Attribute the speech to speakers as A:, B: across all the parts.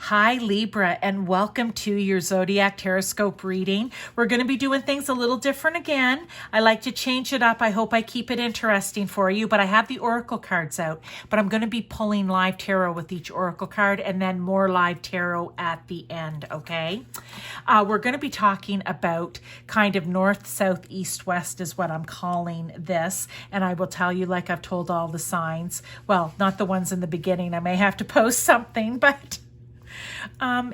A: Hi Libra, and welcome to your Zodiac Taroscope reading. We're going to be doing things a little different again. I like to change it up. I hope I keep it interesting for you, but I have the oracle cards out, but I'm going to be pulling live tarot with each oracle card and then more live tarot at the end, okay? We're going to be talking about kind of north, south, east, west is what I'm calling this, and I will tell you, like I've told all the signs, well, not the ones in the beginning. I may have to post something, but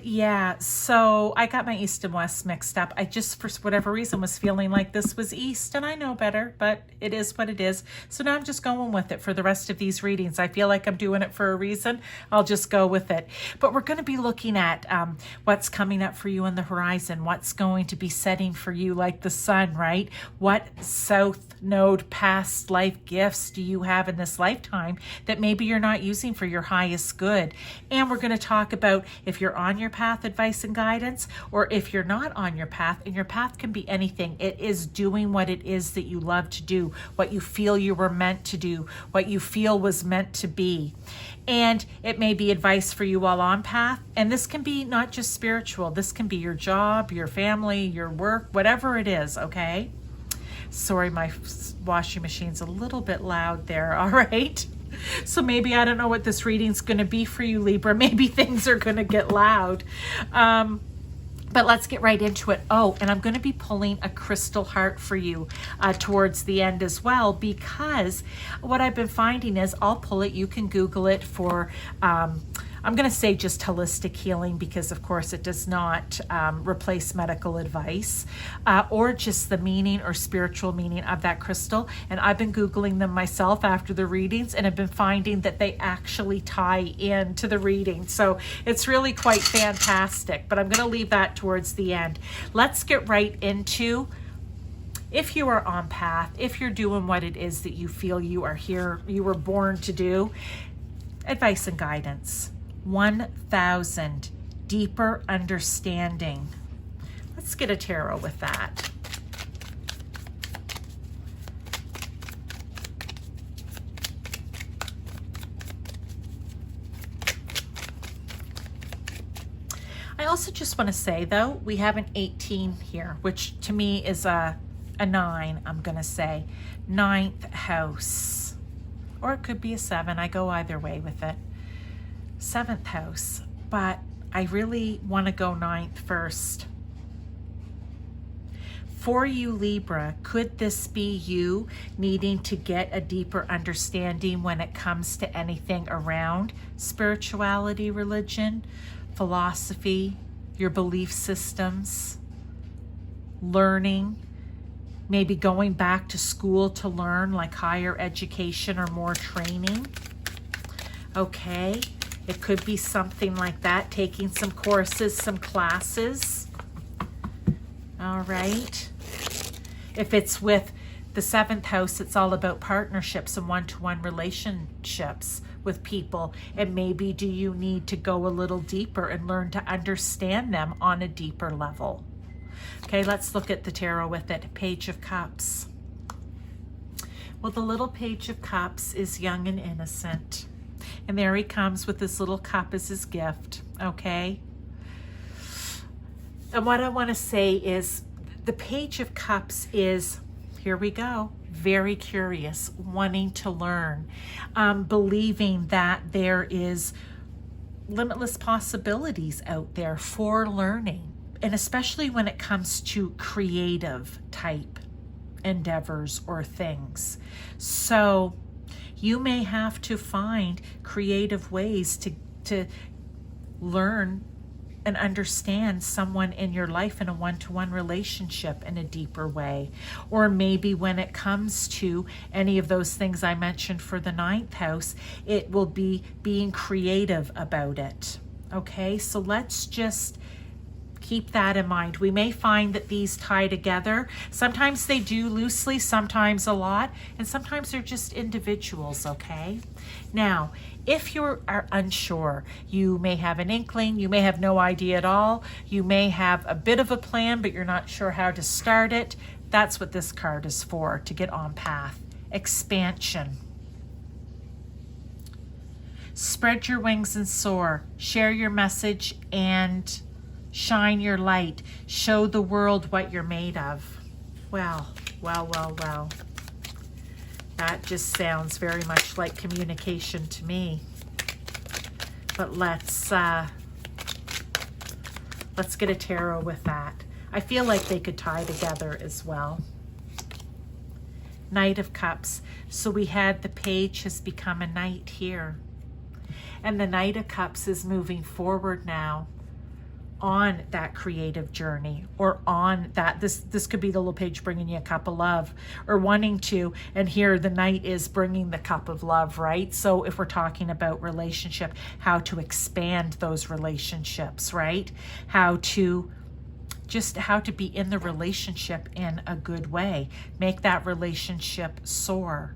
A: yeah, so I got my east and west mixed up. I just, for whatever reason, was feeling like this was east, and I know better, but it is what it is. So now I'm just going with it for the rest of these readings. I feel like I'm doing it for a reason. I'll just go with it. But we're going to be looking at what's coming up for you on the horizon, what's going to be setting for you like the sun, right? What south node past life gifts do you have in this lifetime that maybe you're not using for your highest good? And we're going to talk about if you're on your path, advice and guidance, or if you're not on your path, and your path can be anything. It is doing what it is that you love to do, what you feel you were meant to do, what you feel was meant to be. And it may be advice for you while on path. And this can be not just spiritual. This can be your job, your family, your work, whatever it is, okay? Sorry, my washing machine's a little bit loud there, all right? So maybe I don't know what this reading's going to be for you, Libra. Maybe things are going to get loud. But let's get right into it. Oh, and I'm going to be pulling a crystal heart for you towards the end as well, because what I've been finding is I'll pull it. You can Google it for... I'm going to say just holistic healing because, of course, it does not replace medical advice or just the meaning or spiritual meaning of that crystal. And I've been Googling them myself after the readings and have been finding that they actually tie into the reading. So it's really quite fantastic, but I'm going to leave that towards the end. Let's get right into if you are on path, if you're doing what it is that you feel you are here, you were born to do, advice and guidance. 1,000 deeper understanding. Let's get a tarot with that. I also just want to say, though, we have an 18 here, which to me is a 9, I'm going to say. 9th house. Or it could be a 7. I go either way with it. 7th house, but I really want to go 9th first. For you, Libra, could this be you needing to get a deeper understanding when it comes to anything around spirituality, religion, philosophy, your belief systems, learning, maybe going back to school to learn, like higher education or more training? Okay. It could be something like that, taking some courses, some classes. All right. If it's with the 7th house, it's all about partnerships and one-to-one relationships with people. And maybe do you need to go a little deeper and learn to understand them on a deeper level? Okay, let's look at the tarot with it. Page of Cups. Well, the little Page of Cups is young and innocent. And there he comes with this little cup as his gift, okay? And what I want to say is the Page of Cups is, here we go, very curious, wanting to learn, believing that there is limitless possibilities out there for learning, and especially when it comes to creative type endeavors or things. So you may have to find creative ways to learn and understand someone in your life in a one-to-one relationship in a deeper way. Or maybe when it comes to any of those things I mentioned for the 9th house, it will be being creative about it. Okay, so let's just keep that in mind. We may find that these tie together. Sometimes they do loosely, sometimes a lot, and sometimes they're just individuals, okay? Now, if you are unsure, you may have an inkling, you may have no idea at all, you may have a bit of a plan, but you're not sure how to start it. That's what this card is for, to get on path. Expansion. Spread your wings and soar. Share your message and shine your light. Show the world what you're made of. Well. That just sounds very much like communication to me. But let's get a tarot with that. I feel like they could tie together as well. Knight of Cups. So we had the Page has become a Knight here. And the Knight of Cups is moving forward now on that creative journey, or on that, this could be the little page bringing you a cup of love, or wanting to, and here the Knight is bringing the cup of love, right? So if we're talking about relationship, how to expand those relationships, right? How to be in the relationship in a good way, make that relationship soar.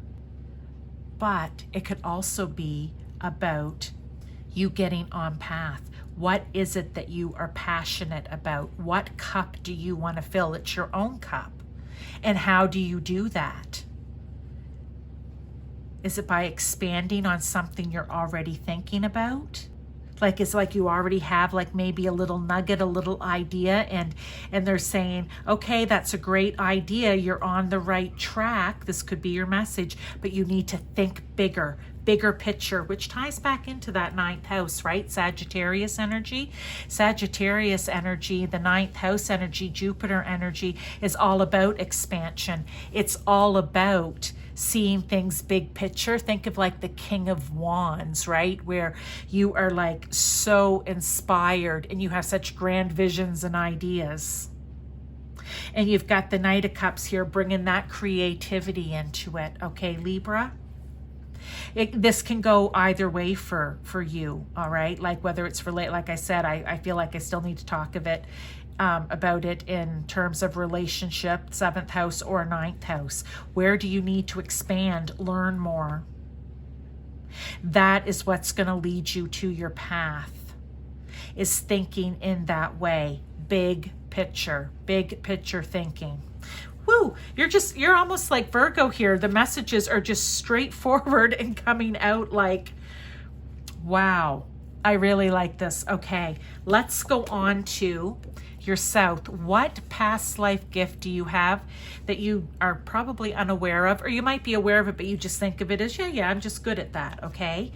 A: But it could also be about you getting on path. What is it that you are passionate about? What cup do you want to fill? It's your own cup. And how do you do that? Is it by expanding on something you're already thinking about? Like it's like you already have like maybe a little nugget, a little idea, and they're saying, okay, that's a great idea. You're on the right track. This could be your message, but you need to think bigger picture, which ties back into that 9th house, right? Sagittarius energy, the 9th house energy, Jupiter energy is all about expansion. It's all about seeing things big picture. Think of like the King of Wands, right? Where you are like so inspired and you have such grand visions and ideas. And you've got the Knight of Cups here bringing that creativity into it. Okay, Libra? This can go either way for you, all right? Like whether it's related, like I said, I feel like I still need to talk about it in terms of relationship, 7th house or 9th house. Where do you need to expand, learn more? That is what's going to lead you to your path, is thinking in that way. Big picture thinking. Woo, you're almost like Virgo here. The messages are just straightforward and coming out like, wow, I really like this. Okay, let's go on to your South. What past life gift do you have that you are probably unaware of, or you might be aware of it, but you just think of it as, yeah, I'm just good at that, okay?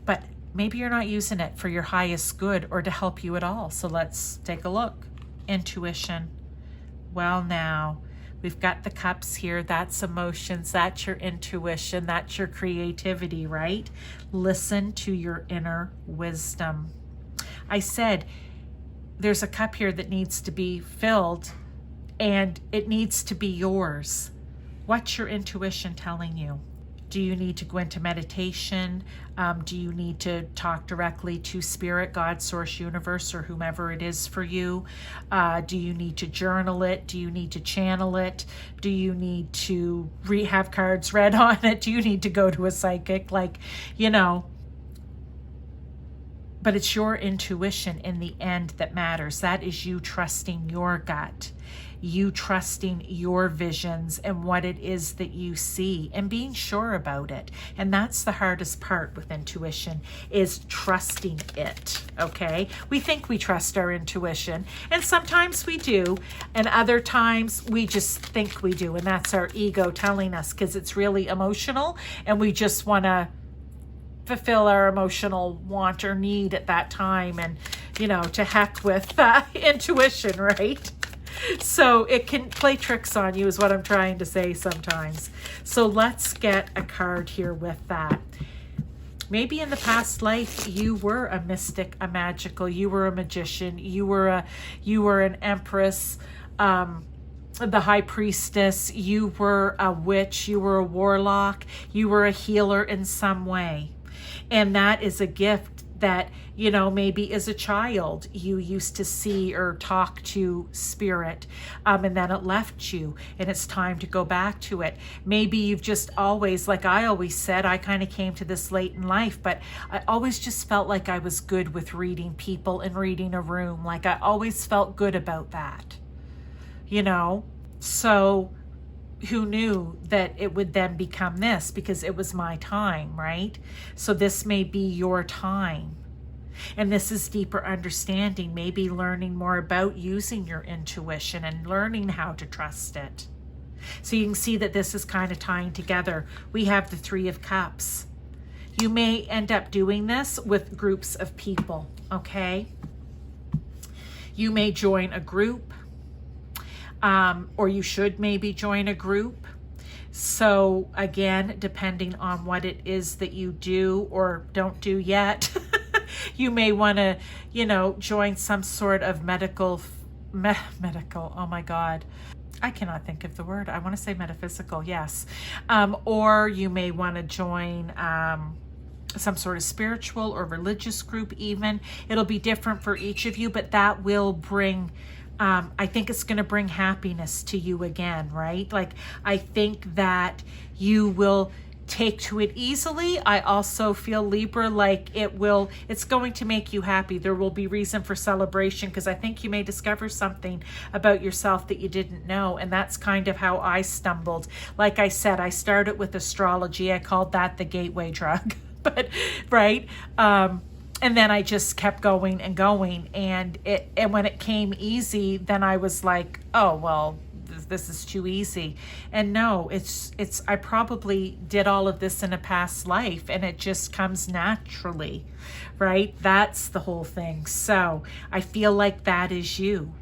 A: But maybe you're not using it for your highest good or to help you at all. So let's take a look. Intuition. Well, now, we've got the cups here. That's emotions. That's your intuition. That's your creativity, right? Listen to your inner wisdom. I said there's a cup here that needs to be filled, and it needs to be yours. What's your intuition telling you? Do you need to go into meditation? Do you need to talk directly to Spirit, God, Source, Universe, or whomever it is for you? Do you need to journal it? Do you need to channel it? Do you need to have cards read on it? Do you need to go to a psychic? Like, but it's your intuition in the end that matters. That is you trusting your gut, you trusting your visions and what it is that you see and being sure about it. And that's the hardest part with intuition, is trusting it, okay? We think we trust our intuition, and sometimes we do, and other times we just think we do, and that's our ego telling us, because it's really emotional and we just want to fulfill our emotional want or need at that time, and to heck with intuition, right? So it can play tricks on you, is what I'm trying to say sometimes. So let's get a card here with that. Maybe in the past life you were a mystic, a magical, you were a magician, you were an empress, the high priestess, you were a witch, you were a warlock, you were a healer in some way. And that is a gift that, maybe as a child you used to see or talk to Spirit, and then it left you and it's time to go back to it. Maybe you've just always, like I always said, I kind of came to this late in life, but I always just felt like I was good with reading people and reading a room. Like I always felt good about that, So who knew that it would then become this, because it was my time, right? So this may be your time. And this is deeper understanding, maybe learning more about using your intuition and learning how to trust it. So you can see that this is kind of tying together. We have the Three of Cups. You may end up doing this with groups of people, okay? You may join a group, or you should maybe join a group. So again, depending on what it is that you do or don't do yet, you may want to, join some sort of medical, oh my God. I cannot think of the word. I want to say metaphysical, yes. Or you may want to join some sort of spiritual or religious group even. It'll be different for each of you, but that will bring, I think it's going to bring happiness to you again, right? Like, I think that you will take to it easily. I also feel, Libra, like it's going to make you happy. There will be reason for celebration, because I think you may discover something about yourself that you didn't know. And that's kind of how I stumbled. Like I said, I started with astrology. I called that the gateway drug, but right. And then I just kept going and going. And when it came easy, then I was like, oh, well, this is too easy. And no, I probably did all of this in a past life, and it just comes naturally, right? That's the whole thing. So I feel like that is you.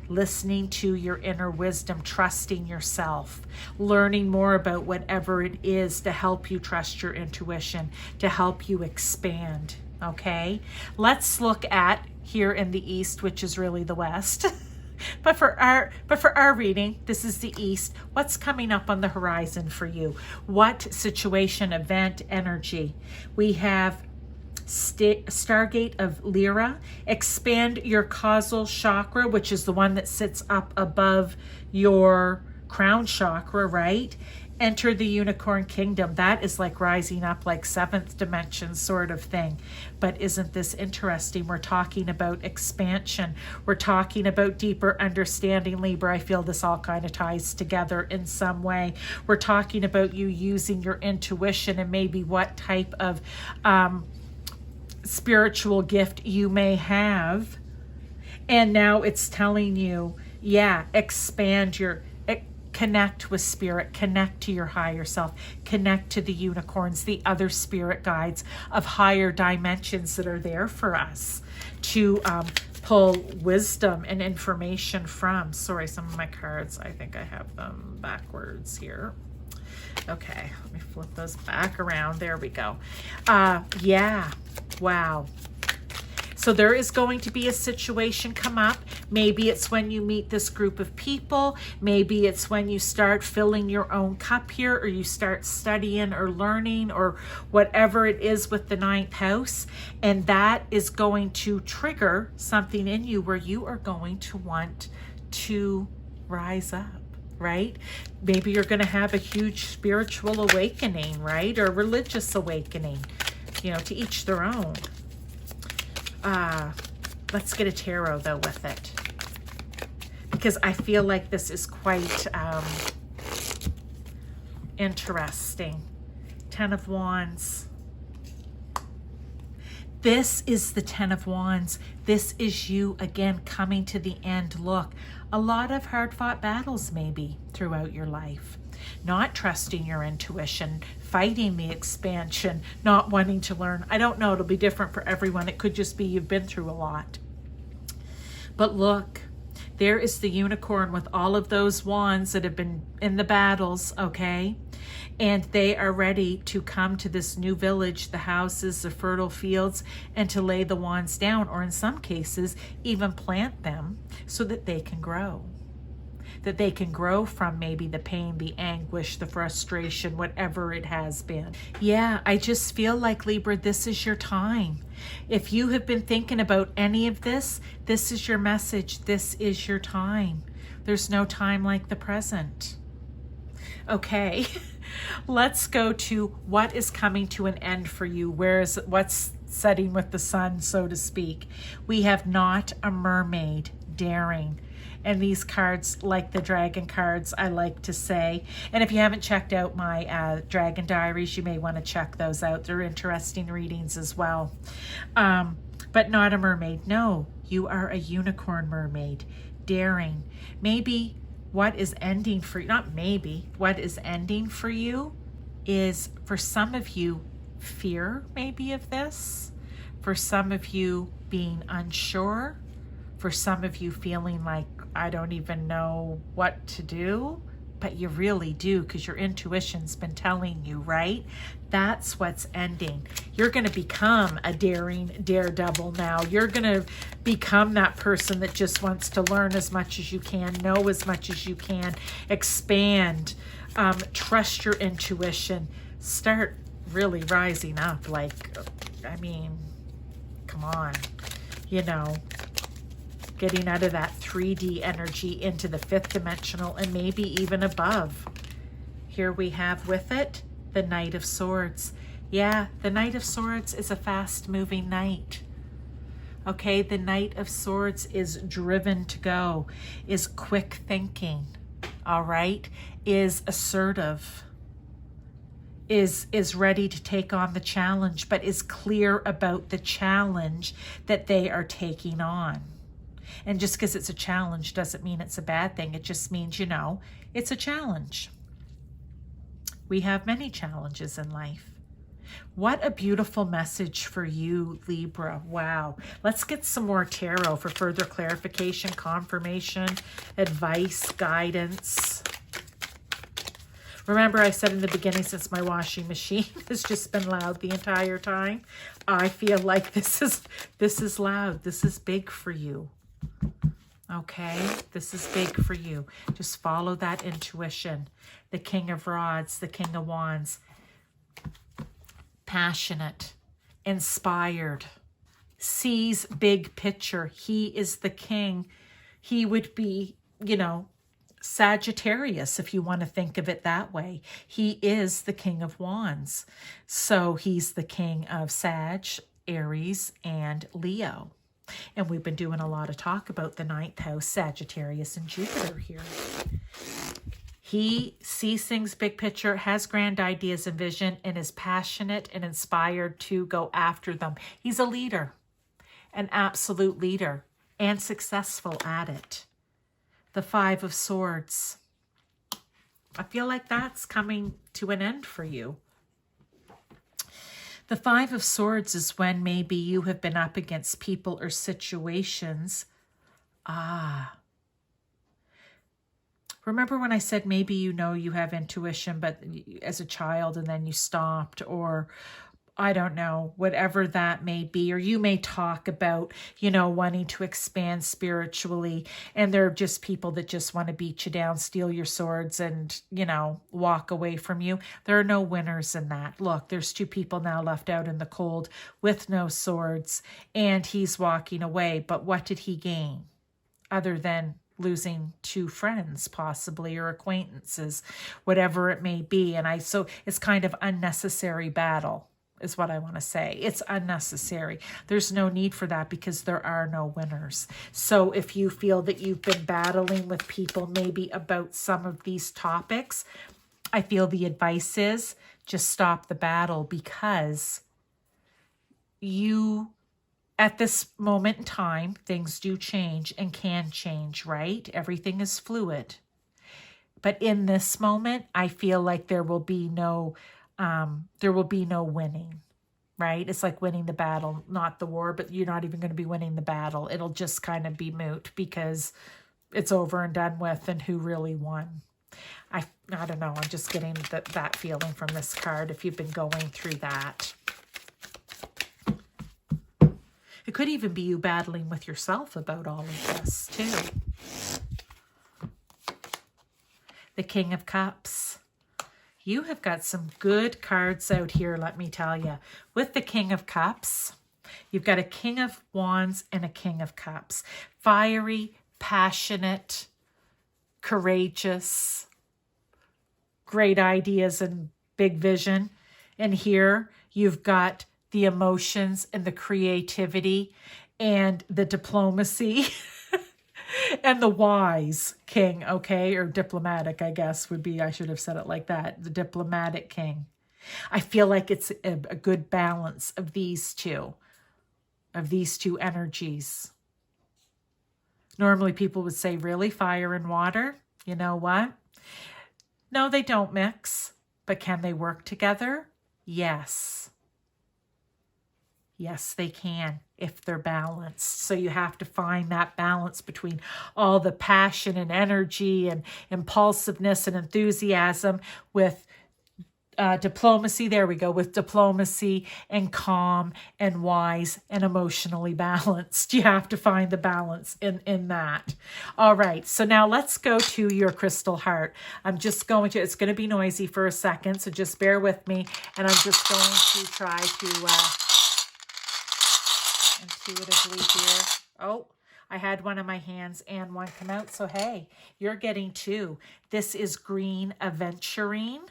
A: Listening to your inner wisdom, trusting yourself, learning more about whatever it is to help you trust your intuition, to help you expand. Okay, let's look at here in the East, which is really the West. But for our reading, this is the East. What's coming up on the horizon for you? What situation, event, energy? We have Stargate of Lyra. Expand your causal chakra, which is the one that sits up above your crown chakra, right? Enter the unicorn kingdom. That is like rising up, like seventh dimension sort of thing. But isn't this interesting? We're talking about expansion. We're talking about deeper understanding, Libra. I feel this all kind of ties together in some way. We're talking about you using your intuition and maybe what type of spiritual gift you may have. And now it's telling you, expand connect with spirit, connect to your higher self, connect to the unicorns, the other spirit guides of higher dimensions that are there for us to pull wisdom and information from. Sorry, some of my cards, I think I have them backwards here. Okay, let me flip those back around. There we go. Wow. So there is going to be a situation come up. Maybe it's when you meet this group of people. Maybe it's when you start filling your own cup here, or you start studying or learning or whatever it is with the ninth house. And that is going to trigger something in you where you are going to want to rise up, right? Maybe you're going to have a huge spiritual awakening, right? Or religious awakening, to each their own. Let's get a tarot though with it, because I feel like this is quite interesting. Ten of Wands. This is the Ten of Wands. This is you again coming to the end. Look, a lot of hard-fought battles maybe throughout your life. Not trusting your intuition, fighting the expansion, not wanting to learn. I don't know, it'll be different for everyone. It could just be you've been through a lot. But look, there is the unicorn with all of those wands that have been in the battles, okay? And they are ready to come to this new village, the houses, the fertile fields, and to lay the wands down, or in some cases, even plant them so that they can grow. That they can grow from maybe the pain, the anguish, the frustration, whatever it has been. Yeah, I just feel like, Libra, this is your time. If you have been thinking about any of this, this is your message. This is your time. There's no time like the present. Okay, let's go to what is coming to an end for you. What's setting with the sun, so to speak? We have not a mermaid daring. And these cards, like the dragon cards, I like to say. And if you haven't checked out my dragon diaries, you may want to check those out. They're interesting readings as well. But not a mermaid. No, you are a unicorn mermaid. Daring. Maybe what is ending for you, not maybe, what is ending for you is, for some of you, fear maybe of this. For some of you, being unsure. For some of you, feeling like, I don't even know what to do. But you really do, because your intuition's been telling you, right? That's what's ending. You're going to become a daring daredevil now. You're going to become that person that just wants to learn as much as you can, know as much as you can, expand, trust your intuition, start really rising up. Like, I mean, come on, you know, getting out of that 3D energy into the 5th dimensional and maybe even above. Here we have with it the Knight of Swords. Yeah, the Knight of Swords is a fast-moving knight. Okay, the Knight of Swords is driven to go, is quick thinking, all right, is assertive, is ready to take on the challenge, but is clear about the challenge that they are taking on. And just because it's a challenge doesn't mean it's a bad thing. It just means, you know, it's a challenge. We have many challenges in life. What a beautiful message for you, Libra. Wow. Let's get some more tarot for further clarification, confirmation, advice, guidance. Remember, I said in the beginning, since my washing machine has just been loud the entire time, I feel like this is loud. This is big for you. Okay, this is big for you. Just follow that intuition. The King of Rods, the King of Wands. Passionate, inspired, sees big picture. He is the king. He would be, you know, Sagittarius, if you want to think of it that way. He is the King of Wands. So he's the king of Sag, Aries, and Leo. And we've been doing a lot of talk about the 9th house, Sagittarius and Jupiter here. He sees things big picture, has grand ideas and vision, and is passionate and inspired to go after them. He's a leader, an absolute leader, and successful at it. The 5 of Swords. I feel like that's coming to an end for you. The 5 of Swords is when maybe you have been up against people or situations. Remember when I said maybe you know you have intuition, but as a child and then you stopped, or I don't know, whatever that may be, or you may talk about, you know, wanting to expand spiritually, and there are just people that just want to beat you down, steal your swords, and, you know, walk away from you. There are no winners in that. Look, there's 2 people now left out in the cold with no swords, and he's walking away. But what did he gain other than losing 2 friends, possibly, or acquaintances, whatever it may be? And so it's kind of unnecessary battle, is what I want to say. It's unnecessary. There's no need for that because there are no winners. So if you feel that you've been battling with people maybe about some of these topics, I feel the advice is just stop the battle, because you, at this moment in time, things do change and can change, right? Everything is fluid. But in this moment, I feel like there will be no winning, right? It's like winning the battle, not the war, but you're not even going to be winning the battle. It'll just kind of be moot because it's over and done with, and who really won? I don't know. I'm just getting that feeling from this card if you've been going through that. It could even be you battling with yourself about all of this too. The King of Cups. You have got some good cards out here, let me tell you. With the King of Cups, you've got a King of Wands and a King of Cups. Fiery, passionate, courageous, great ideas and big vision. And here you've got the emotions and the creativity and the diplomacy And the wise king, okay, or diplomatic, I guess would be, I should have said it like that, the diplomatic king. I feel like it's a good balance of these two energies. Normally people would say, really, fire and water? You know what? No, they don't mix, but can they work together? Yes. Yes, they can if they're balanced. So you have to find that balance between all the passion and energy and impulsiveness and enthusiasm with diplomacy. There we go, with diplomacy and calm and wise and emotionally balanced. You have to find the balance in that. All right, so now let's go to your crystal heart. I'm just going to, it's going to be noisy for a second, so just bear with me. And I'm just going to try to intuitively here. Oh, I had one in my hands and one come out. So hey, you're getting two. This is green aventurine.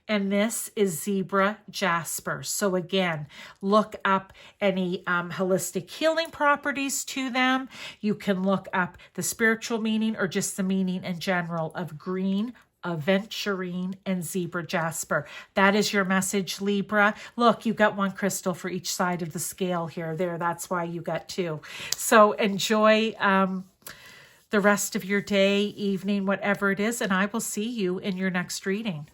A: And this is zebra jasper. So again, look up any holistic healing properties to them. You can look up the spiritual meaning or just the meaning in general of green aventurine and zebra jasper. That is your message, Libra. Look, you got one crystal for each side of the scale here. There, that's why you got two. So enjoy the rest of your day, evening, whatever it is, and I will see you in your next reading.